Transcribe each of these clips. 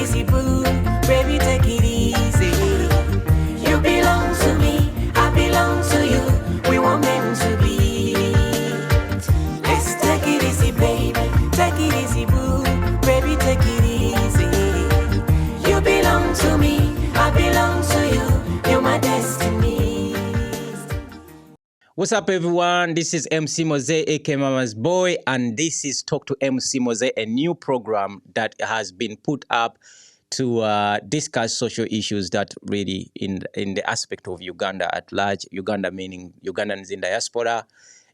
easy, boo. Baby, take it easy. You belong to me, I belong to you. We were meant to be. Let's take it easy, baby. Take it easy, boo. Baby, take it easy. You belong to me, I belong to you. You're my destiny. What's up, everyone? This is MC Moseh, aka Mama's Boy, and this is Talk to MC Moseh, a new program that has been put up to discuss social issues that really in the aspect of Uganda at large. Uganda meaning Ugandans in diaspora,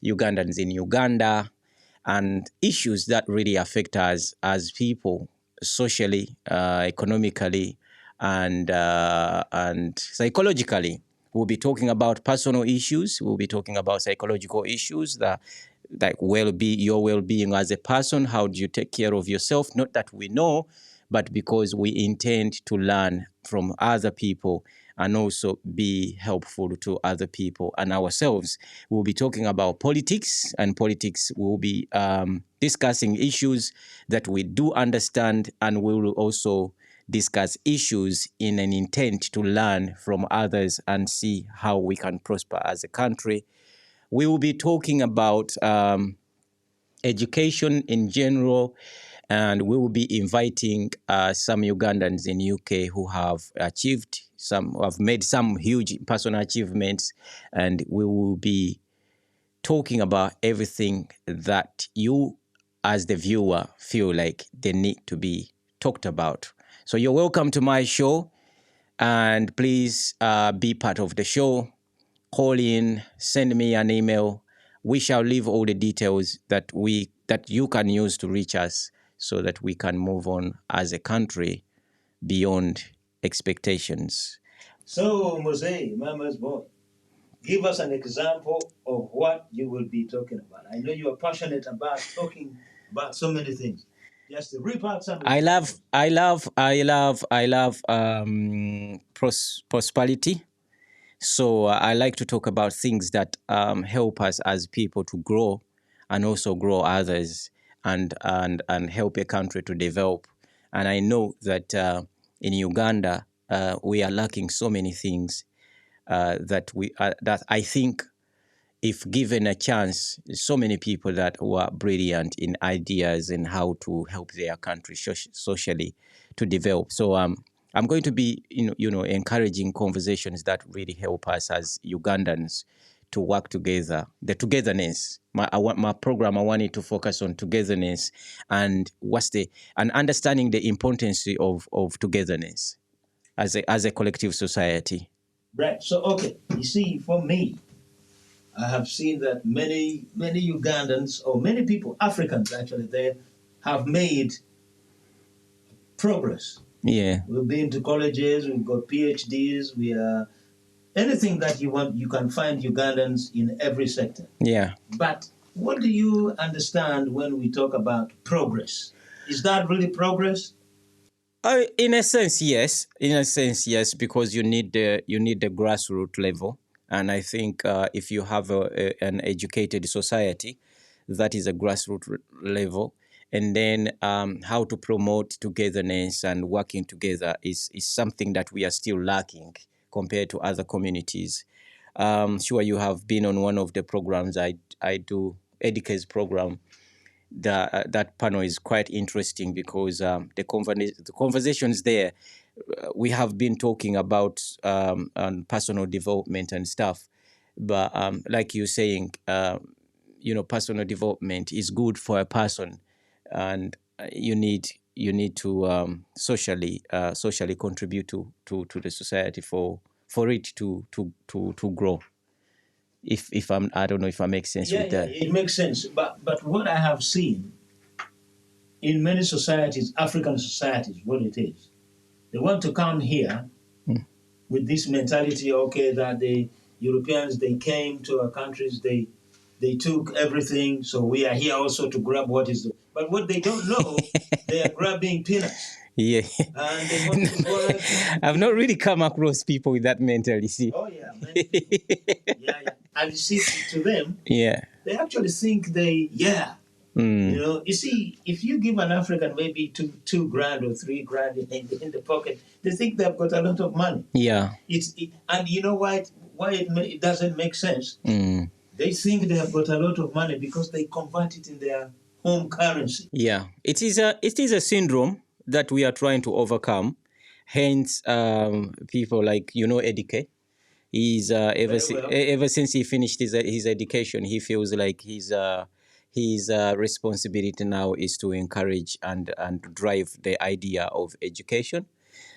Ugandans in Uganda, and issues that really affect us as people socially, economically, and psychologically. We'll be talking about personal issues. We'll be talking about psychological issues that like your well-being as a person. How do you take care of yourself? Not that we know, but because we intend to learn from other people and also be helpful to other people and ourselves. We'll be talking about politics, and politics will be discussing issues that we do understand, and we will also discuss issues in an intent to learn from others and see how we can prosper as a country. We will be talking about education in general, and we will be inviting some Ugandans in UK who have made some huge personal achievements, and we will be talking about everything that you as the viewer feel like they need to be talked about. So you're welcome to my show, and please be part of the show. Call in, send me an email. We shall leave all the details that you can use to reach us so that we can move on as a country beyond expectations. So, Moseh, Mama's Boy, give us an example of what you will be talking about. I know you are passionate about talking about so many things. Just rip out some. I love prosperity. So I like to talk about things that help us as people to grow and also grow others and help a country to develop. And I know that in Uganda we are lacking so many things that I think, if given a chance, so many people that were brilliant in ideas and how to help their country socially to develop. So I'm going to be encouraging conversations that really help us as Ugandans to work together. The togetherness. My program, I wanted to focus on togetherness and understanding the importance of togetherness as a collective society. Right. So okay, you see, for me, I have seen that many Ugandans, or many people, Africans actually, they have made progress. Yeah. We've been to colleges, we've got PhDs, we are anything that you want, you can find Ugandans in every sector. Yeah. But what do you understand when we talk about progress? Is that really progress? In a sense, yes. In a sense, yes, because you need the grassroots level. And I think if you have an educated society, that is a grassroots level. And then how to promote togetherness and working together is something that we are still lacking compared to other communities. Sure, you have been on one of the programs I do, Educate's program. That panel is quite interesting because the conversations there, we have been talking about personal development and stuff, but like you're saying, personal development is good for a person, and you need to socially contribute to the society for it to grow. If I don't know if I make sense with that. Yeah, it makes sense. But what I have seen in many societies, African societies, what it is, they want to come here with this mentality, okay, that the Europeans, they came to our countries, they took everything, so we are here also to grab what is. But what they don't know, they are grabbing peanuts. Yeah. And they want to work. I've not really come across people with that mentality. See. Oh yeah, many people. Yeah. And you see, to them, yeah, they actually think You know, you see, if you give an African maybe two grand or 3 grand in the pocket, they think they've got a lot of money. Yeah. And you know why it doesn't make sense? They think they have got a lot of money because they convert it in their home currency. Yeah. It is a syndrome that we are trying to overcome. Hence, people like Eddie K. He's ever since he finished his education, he feels like his responsibility now is to encourage and drive the idea of education,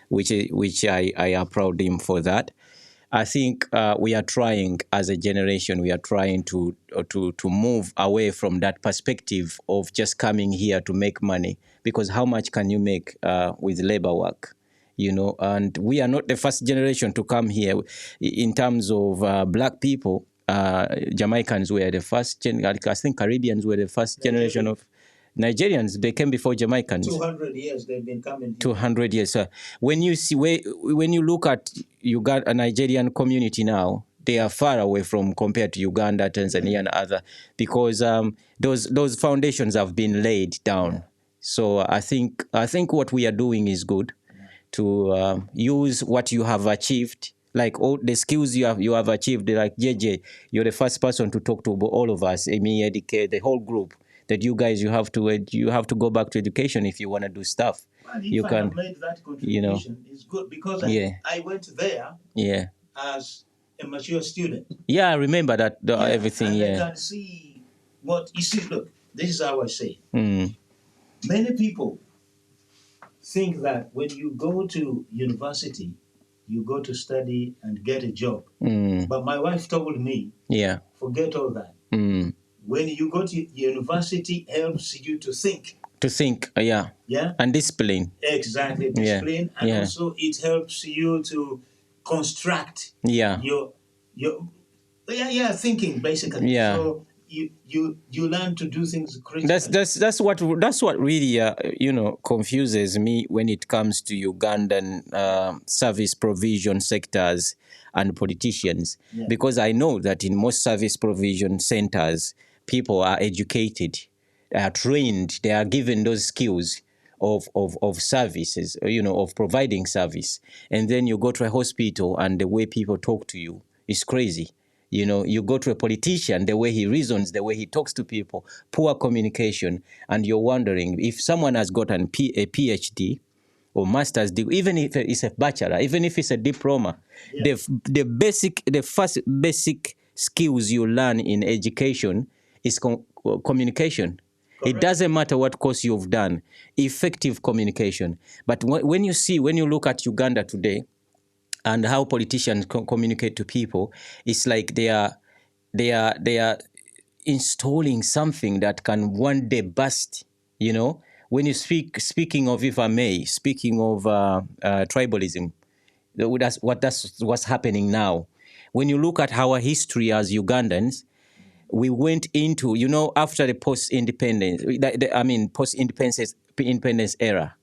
which I applaud him for that. I think we are trying as a generation. We are trying to move away from that perspective of just coming here to make money, because how much can you make with labor work? And we are not the first generation to come here. In terms of black people, Jamaicans were the first. I think Caribbeans were the first generation of Nigerians. They came before Jamaicans. 200 years they've been coming here. 200 years. When you look at Uganda, a Nigerian community now, they are far away from compared to Uganda, Tanzania, and other, because those foundations have been laid down. Yeah. So I think what we are doing is good, to use what you have achieved, like all the skills you have achieved. Like JJ, you're the first person to talk to all of us, Amy, Edike, the whole group. That you guys, you have to go back to education if you want to do stuff. Well, if I have made that contribution, it's good, because I went there as a mature student. Yeah, I remember that everything. And I can see what you see. Look, this is how I say it. Many people think that when you go to university, you go to study and get a job. But my wife told me, forget all that. When you go to university, helps you to think. Yeah. And discipline. Exactly, discipline. And also it helps you to construct your thinking, basically. Yeah. So you learn to do things critically. That's what really confuses me when it comes to Ugandan service provision sectors and politicians, because I know that in most service provision centers, people are educated, they are trained, they are given those skills of services, of providing service. And then you go to a hospital and the way people talk to you is crazy. You go to a politician, the way he reasons, the way he talks to people, poor communication, and you're wondering if someone has got a PhD or master's degree, even if it's a bachelor, even if it's a diploma, the first basic skills you learn in education is communication. Correct. It doesn't matter what course you've done, effective communication. But when you look at Uganda today, and how politicians communicate to people, it's like they are installing something that can one day burst. When you speaking of, if I may, speaking of tribalism, that's what's happening now. When you look at our history as Ugandans, we went into, after the post-independence era.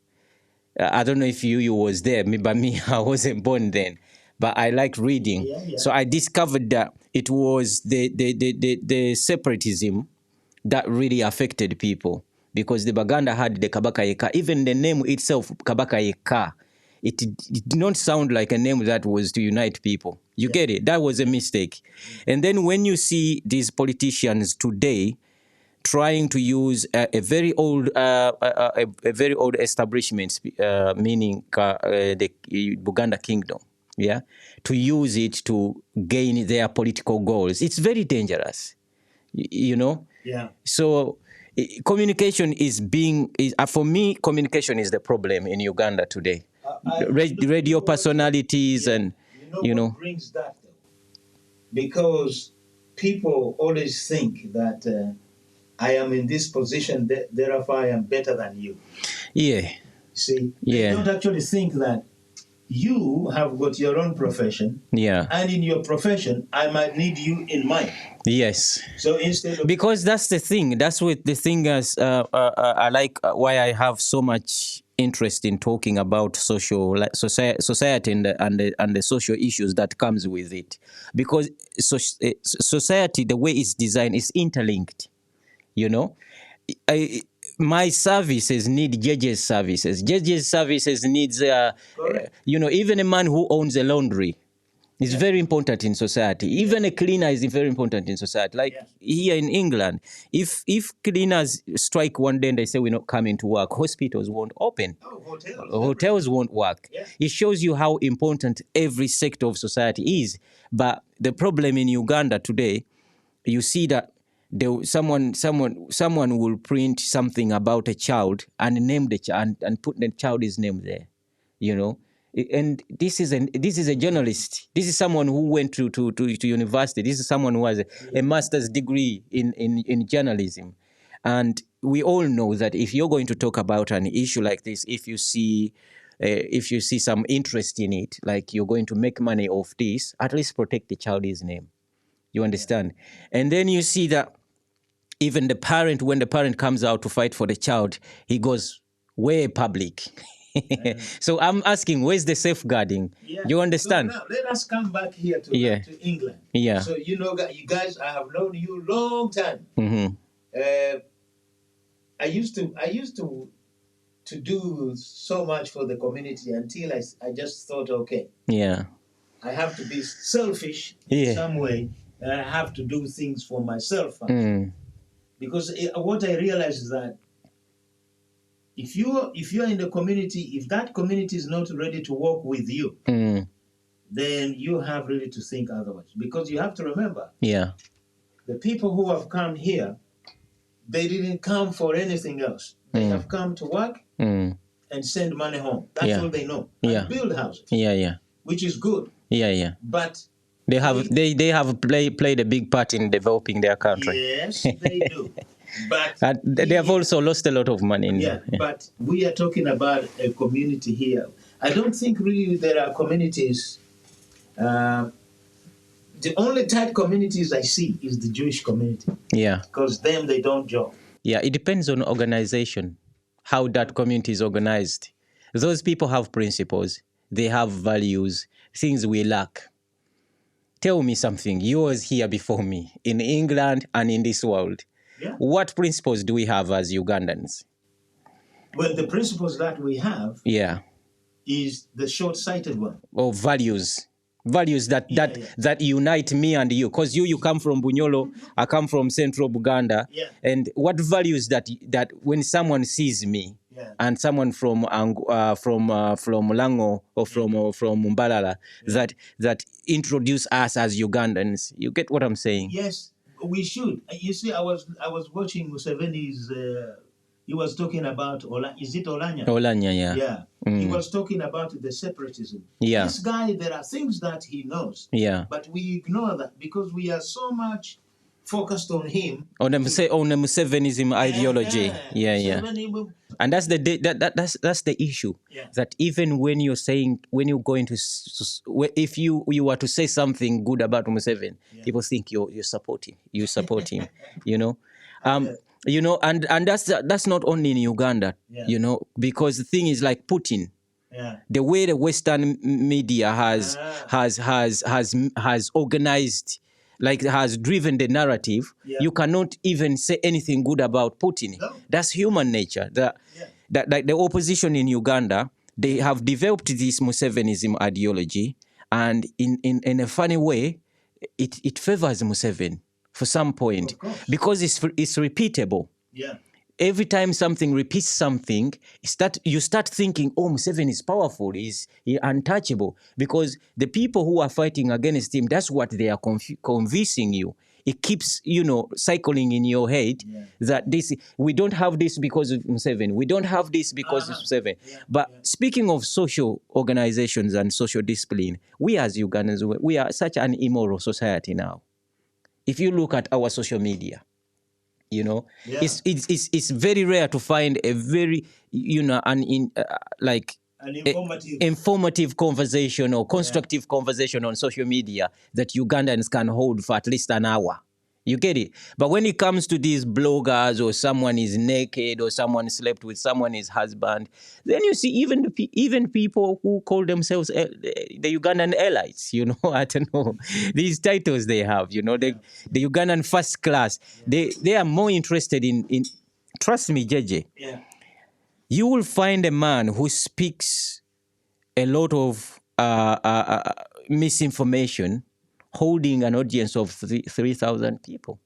I don't know if you was there, but me, I wasn't born then. But I like reading. Yeah. So I discovered that it was the separatism that really affected people. Because the Baganda had the Kabaka Yeka. Even the name itself, Kabaka Yeka, it did not sound like a name that was to unite people. You get it? That was a mistake. And then when you see these politicians today trying to use a very old establishment, meaning the Buganda Kingdom, to use it to gain their political goals, it's very dangerous, So communication for me, communication is the problem in Uganda today. Radio personalities and what brings that, though? Because people always think that I am in this position, therefore I am better than you. Yeah. See, they don't actually think that you have got your own profession. Yeah. And in your profession, I might need you in mine. Yes. So instead of... Because that's the thing. That's what the thing is. I like why I have so much interest in talking about society and the social issues that comes with it. Because society, the way it's designed, is interlinked. my services need judges' services. Judges' services needs, even a man who owns a laundry is very important in society. Even a cleaner is very important in society. Like here in England, if cleaners strike one day and they say we're not coming to work, hospitals won't open. Hotels won't work. It shows you how important every sector of society is. But the problem in Uganda today, you see that someone will print something about a child and name the child and put the child's name there, And this is a journalist. This is someone who went to university. This is someone who has a master's degree in journalism, and we all know that if you're going to talk about an issue like this, if you see some interest in it, like you're going to make money off this, at least protect the child's name. You understand? And then you see that even the parent, when the parent comes out to fight for the child, he goes way public. So I'm asking, where's the safeguarding? You understand? So now let us come back here to England. Yeah. So you guys, I have known you long time. Mm-hmm. I used to do so much for the community until I just thought, okay, I have to be selfish in some way, and I have to do things for myself first. Because what I realized is that if you're in the community, if that community is not ready to work with you, then you have really to think otherwise. Because you have to remember, the people who have come here, they didn't come for anything else. They have come to work and send money home. That's all they know. And build houses. Which is good. But they have played a big part in developing their country. Yes, they do. But they have also lost a lot of money. But we are talking about a community here. I don't think really there are communities. The only tight communities I see is the Jewish community. Because them, they don't job. It depends on organization, how that community is organized. Those people have principles. They have values, things we lack. Tell me something. You was here before me, in England and in this world. What principles do we have as Ugandans? Well, the principles that we have is the short-sighted one. Or values. Values that unite me and you. Because you come from Bunyolo, I come from Central Buganda. And what values that when someone sees me, and someone from Lango or from Mbalala, that introduce us as Ugandans. You get what I'm saying? Yes, we should. You see, I was watching Museveni's. He was talking about is it Olanya? Olanya, He was talking about the separatism. This guy, there are things that he knows. But we ignore that because we are so much focused on him. On the Musevenism ideology. And that's the issue. That even when you're going to, if you were to say something good about Museveni, people think you support him. And that's not only in Uganda, because the thing is like Putin. The way the Western media has organized, like has driven the narrative, you cannot even say anything good about Putin. That's human nature. Like the opposition in Uganda, they have developed this Musevenism ideology, and in a funny way, it favors Museveni for some point because it's repeatable. Every time something repeats something, you start thinking, oh, Museveni is powerful, he's untouchable. Because the people who are fighting against him, that's what they are convincing you. It keeps, cycling in your head that we don't have this because of Museveni. We don't have this because of Museveni. But speaking of social organizations and social discipline, we as Ugandans, we are such an immoral society now. If you look at our social media, it's very rare to find a very, informative conversation or constructive conversation on social media that Ugandans can hold for at least an hour. You get it? But when it comes to these bloggers, or someone is naked, or someone slept with someone's husband, then you see even people who call themselves the Ugandan elites, I don't know, these titles they have, the Ugandan first class, they are more interested in trust me, JJ, Yeah. you will find a man who speaks a lot of misinformation holding an audience of 3,000 people.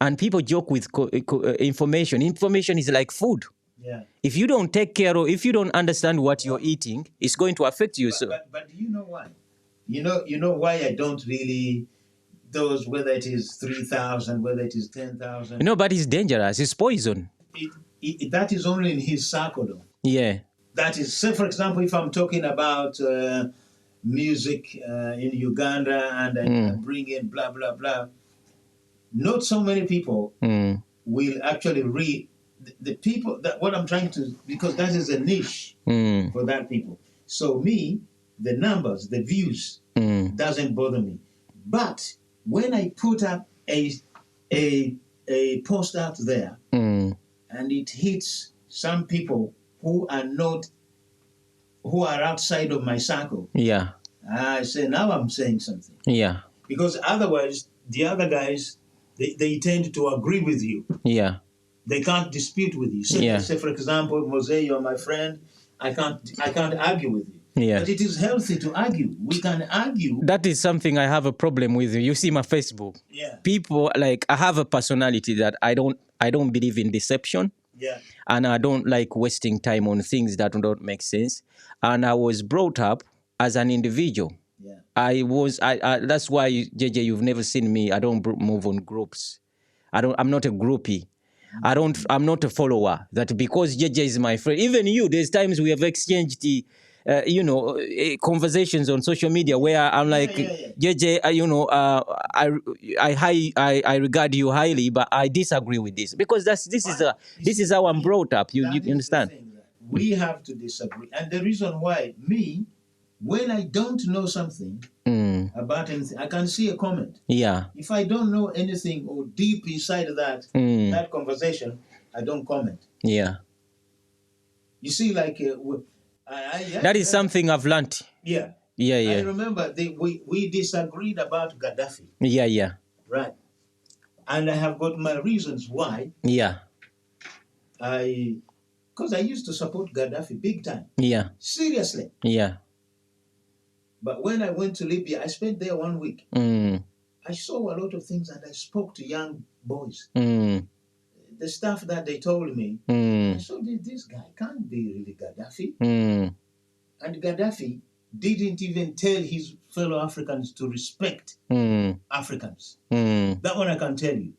And people joke with information. Information is like food. Yeah. If you don't take care of, if you don't understand what you're eating, it's going to affect you. But do you know why? You know why I don't really those, whether it is 3,000, whether it is 10,000. But it's dangerous. It's poison. That is only in his circle, though. Yeah. That is, say for example, if I'm talking about music in Uganda and I bring in blah blah blah, not so many people will actually read the people that what I'm trying to, because that is a niche for that people. So me, the numbers, the views doesn't bother me. But when I put up a post out there and it hits some people who are outside of my circle, yeah, I say now I'm saying something. Yeah. Because otherwise the other guys they tend to agree with you. Yeah. They can't dispute with you. So say for example, Moseh, you're my friend. I can't argue with you. Yeah. But it is healthy to argue. We can argue. That is something I have a problem with. You see my Facebook. Yeah. People, like, I have a personality that I don't believe in deception. Yeah. And I don't like wasting time on things that don't make sense. And I was brought up as an individual. Yeah. That's why, JJ, you've never seen me. I don't move on groups. I'm not a groupie. I'm not a follower. That because JJ is my friend. Even you, there's times we have exchanged conversations on social media where I'm like, JJ, I regard you highly, but I disagree with this because this is how I'm brought up. You understand? We have to disagree, and the reason why when I don't know something about anything, I can see a comment. Yeah. If I don't know anything or deep inside of that conversation, I don't comment. Yeah. You see, like that is something I've learned. Yeah. Yeah. I remember we disagreed about Gaddafi. Yeah. Right. And I have got my reasons why. Yeah. Because I used to support Gaddafi big time. Yeah. Seriously. Yeah. But when I went to Libya, I spent there 1 week. I saw a lot of things and I spoke to young boys. The stuff that they told me, I saw this guy can't be really Gaddafi. And Gaddafi didn't even tell his fellow Africans to respect Africans. That one I can tell you.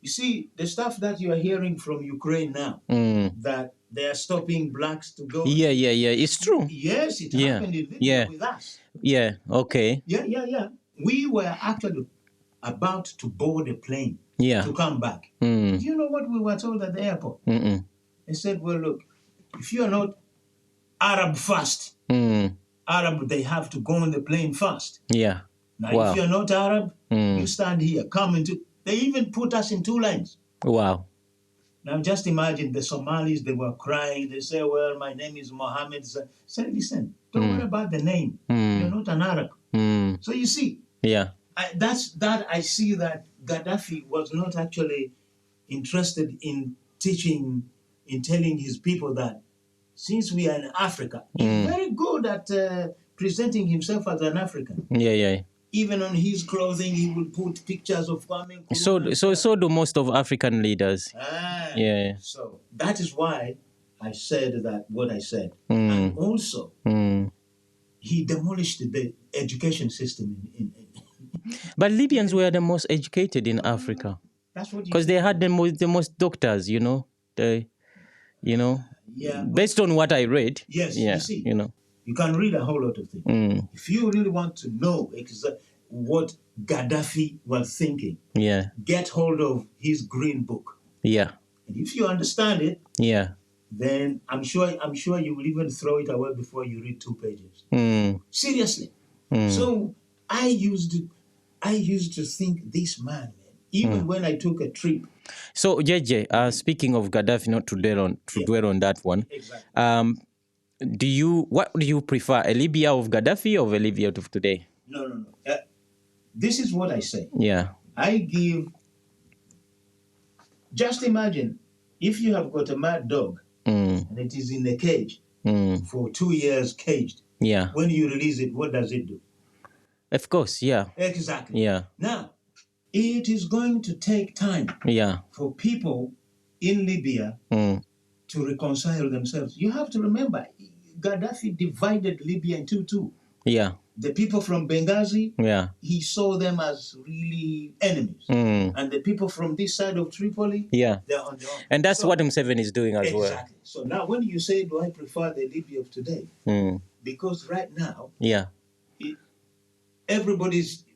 You see, the stuff that you are hearing from Ukraine now, that they are stopping blacks to go. Yeah. It's true. Yes, it happened in Libya with us. Yeah, okay. Yeah. We were actually about to board a plane to come back. Do you know what we were told at the airport? They said, well, look, if you are not Arab first, Arab, they have to go on the plane first. Yeah. Now, if you're not Arab, you stand here. They even put us in 2 lines. Wow. Now, just imagine the Somalis, they were crying. They say, well, my name is Mohammed. Say, listen, don't worry about the name. You're not an Arab. So you see, I see that Gaddafi was not actually interested in telling his people that since we are in Africa, he's very good at presenting himself as an African. Yeah. Even on his clothing, he will put pictures of Kwame Nkrumah. So do most of African leaders. Yeah. So that is why I said that what I said. And also, he demolished the education system But Libyans were the most educated in Africa. That's what because they had the most doctors, based on what I read. Yes, yeah, you see, you can read a whole lot of things. If you really want to know what Gaddafi was thinking, get hold of his green book. Yeah. And if you understand it, then I'm sure you will even throw it away before you read 2 pages. Seriously. So I used to think this man, even when I took a trip. So JJ, speaking of Gaddafi, not to dwell on that one. Exactly. What do you prefer, a Libya of Gaddafi or a Libya of today? No. This is what I say. Yeah. I give Just imagine if you have got a mad dog and it is in a cage for 2 years caged. Yeah. When you release it, what does it do? Of course, yeah. Exactly. Yeah. Now, it is going to take time for people in Libya to reconcile themselves. You have to remember, Gaddafi divided Libya into two. Yeah. The people from Benghazi, Yeah. he saw them as really enemies. And the people from this side of Tripoli, Yeah. they're on their own. And that's what Museveni is doing as well. Exactly. So now when you say, do I prefer the Libya of today? Because right now, Yeah.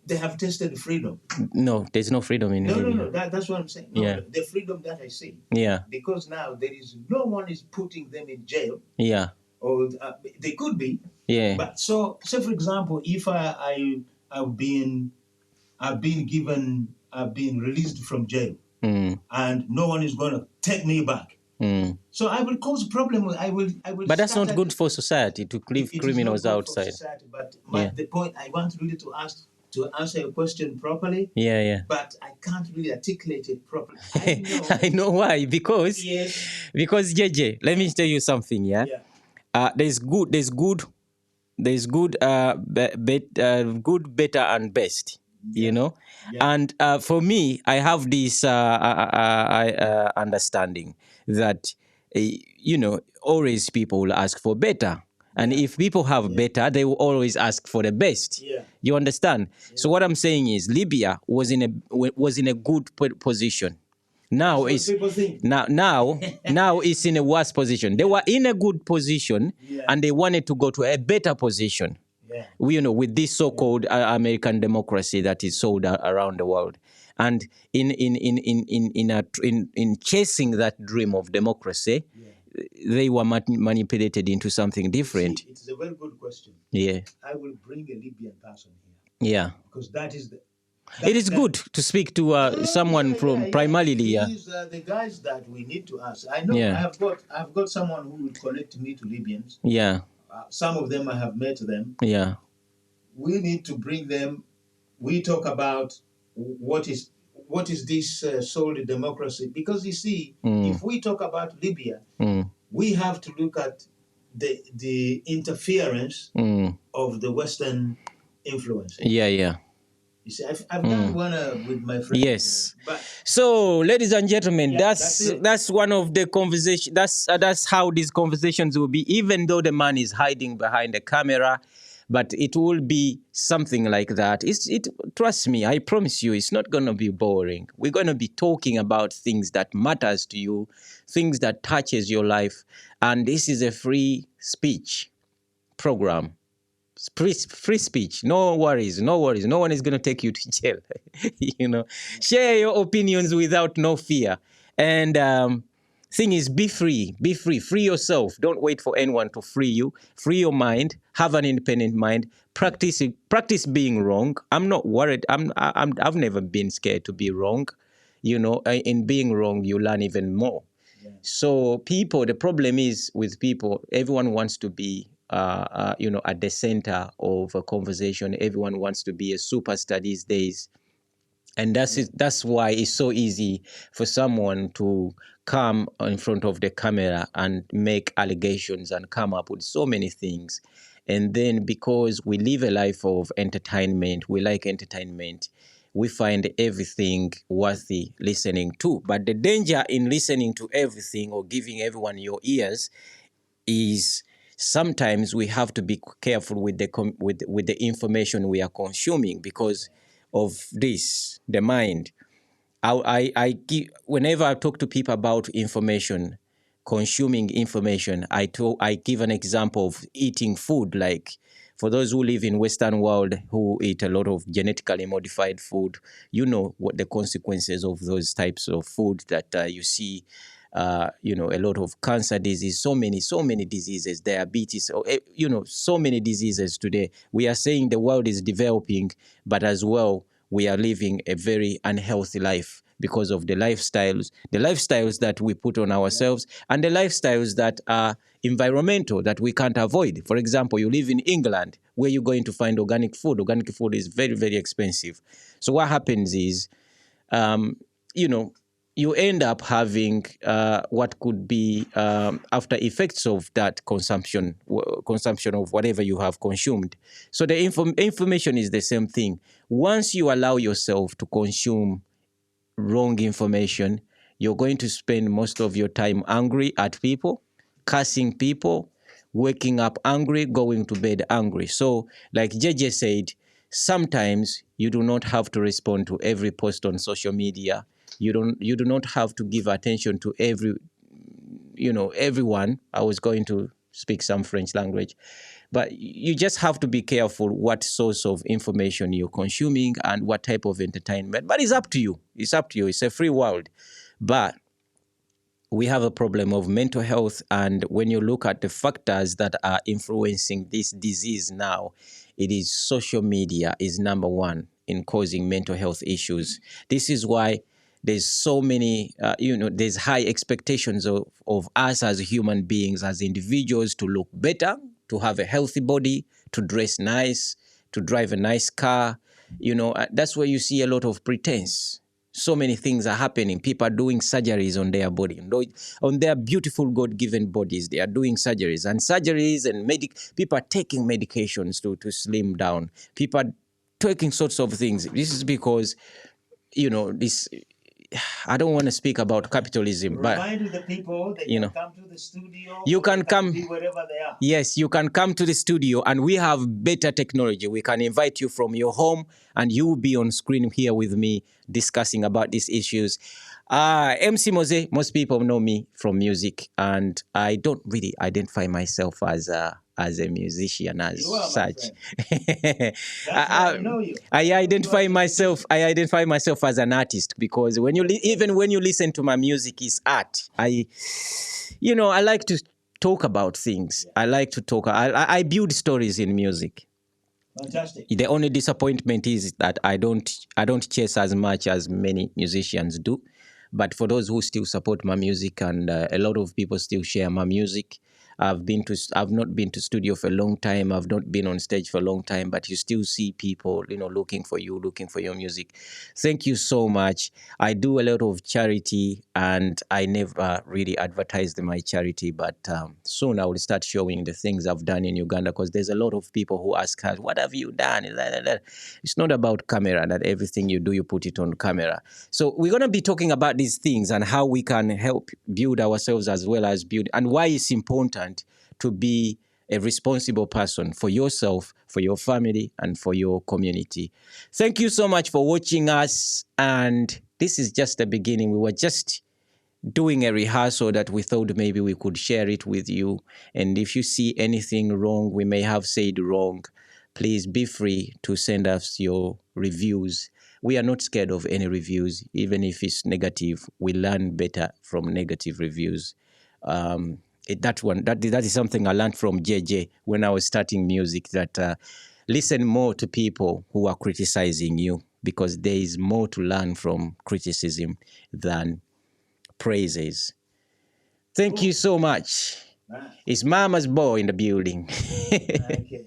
they have tasted freedom. No, there's no freedom in Libya. No, that's what I'm saying. No, Yeah. the freedom that I see. Yeah. Because now there is no one is putting them in jail. Yeah. Or they could be. Yeah. But so, say for example, if I've been released from jail, and no one is going to take me back. So I will cause a problem. I will. But that's not good for society to leave criminals outside. Society, but the point I want really to answer your question properly. Yeah. But I can't really articulate it properly. I know why. Because JJ, let me tell you something. Yeah. There's good, good, better, and best. You know, and for me, I have this understanding that always people will ask for better, and if people have better, they will always ask for the best. You understand? So what I'm saying is, Libya was in a good position. Now it's now it's in a worse position. They were in a good position, and they wanted to go to a better position. With this so-called American democracy that is sold around the world, and in chasing that dream of democracy, they were manipulated into something different. See, it's a very good question. Yeah, I will bring a Libyan person here. Yeah, because that is it is good to speak to someone from primarily. These are the guys that we need to ask. I know I've got someone who will connect me to Libyans. Yeah. Some of them I have met them. Yeah. We need to bring them. We talk about what is this sold democracy, because you see, if we talk about Libya, we have to look at the interference of the Western influence. Yeah. You see, I've done one with my friend. Yes. So, ladies and gentlemen, that's one of the conversation. That's how these conversations will be. Even though the man is hiding behind the camera, but it will be something like that. Trust me, I promise you, it's not going to be boring. We're going to be talking about things that matters to you, things that touches your life, and this is a free speech program. Free speech, no worries. No one is going to take you to jail. Share your opinions without no fear. And thing is, be free, free yourself. Don't wait for anyone to free you. Free your mind, have an independent mind, practice being wrong. I'm not worried. I've never been scared to be wrong. In being wrong, you learn even more. So the problem is with people, everyone wants to be at the center of a conversation. Everyone wants to be a superstar these days. And that's why it's so easy for someone to come in front of the camera and make allegations and come up with so many things. And then because we live a life of entertainment, we like entertainment, we find everything worthy listening to. But the danger in listening to everything or giving everyone your ears is sometimes we have to be careful with the information we are consuming because of this, the mind. Whenever I talk to people about information, consuming information, I give an example of eating food. Like for those who live in Western world who eat a lot of genetically modified food, you know what the consequences of those types of food that you see. A lot of cancer disease, so many diseases, diabetes, so many diseases today. We are saying the world is developing, but as well, we are living a very unhealthy life because of the lifestyles that we put on ourselves and the lifestyles that are environmental that we can't avoid. For example, you live in England, where you're going to find organic food. Organic food is very, very expensive. So what happens is, you end up having what could be after effects of that consumption of whatever you have consumed. So the information is the same thing. Once you allow yourself to consume wrong information, you're going to spend most of your time angry at people, cursing people, waking up angry, going to bed angry. So, like JJ said, sometimes you do not have to respond to every post on social media. You do not have to give attention to everyone. I was going to speak some French language, but you just have to be careful what source of information you're consuming and what type of entertainment. But it's up to you. It's up to you. It's a free world. But we have a problem of mental health, and when you look at the factors that are influencing this disease now, it is social media is number one in causing mental health issues. This is why there's so many, there's high expectations of us as human beings, as individuals, to look better, to have a healthy body, to dress nice, to drive a nice car. That's where you see a lot of pretense. So many things are happening. People are doing surgeries on their body, on their beautiful God-given bodies. They are doing surgeries and people are taking medications to slim down. People are taking sorts of things. This is because, this. I don't want to speak about capitalism, but Remind the people they can come to the studio. You can come be wherever they are. Yes, you can come to the studio, and we have better technology. We can invite you from your home, and you will be on screen here with me discussing about these issues. MC Moseh, most people know me from music, and I don't really identify myself as a musician as such. I know you. I identify myself as an artist, because when you even when you listen to my music, it's art. I like to talk about things. I like to talk. I build stories in music. Fantastic. The only disappointment is that I don't chase as much as many musicians do. But for those who still support my music, and a lot of people still share my music, I've not been to studio for a long time. I've not been on stage for a long time, but you still see people, looking for your music. Thank you so much. I do a lot of charity, and I never really advertised my charity, but soon I will start showing the things I've done in Uganda, because there's a lot of people who ask us, what have you done? It's not about camera, that everything you do, you put it on camera. So we're going to be talking about these things and how we can help build ourselves as well as build, and why it's important to be a responsible person for yourself, for your family, and for your community. Thank you so much for watching us. And this is just the beginning. We were just doing a rehearsal that we thought maybe we could share it with you. And if you see anything wrong, we may have said wrong, please be free to send us your reviews. We are not scared of any reviews, even if it's negative. We learn better from negative reviews. That is something I learned from JJ when I was starting music, that listen more to people who are criticizing you, because there is more to learn from criticism than praises. Thank you so much. It's Mama's boy in the building. Okay.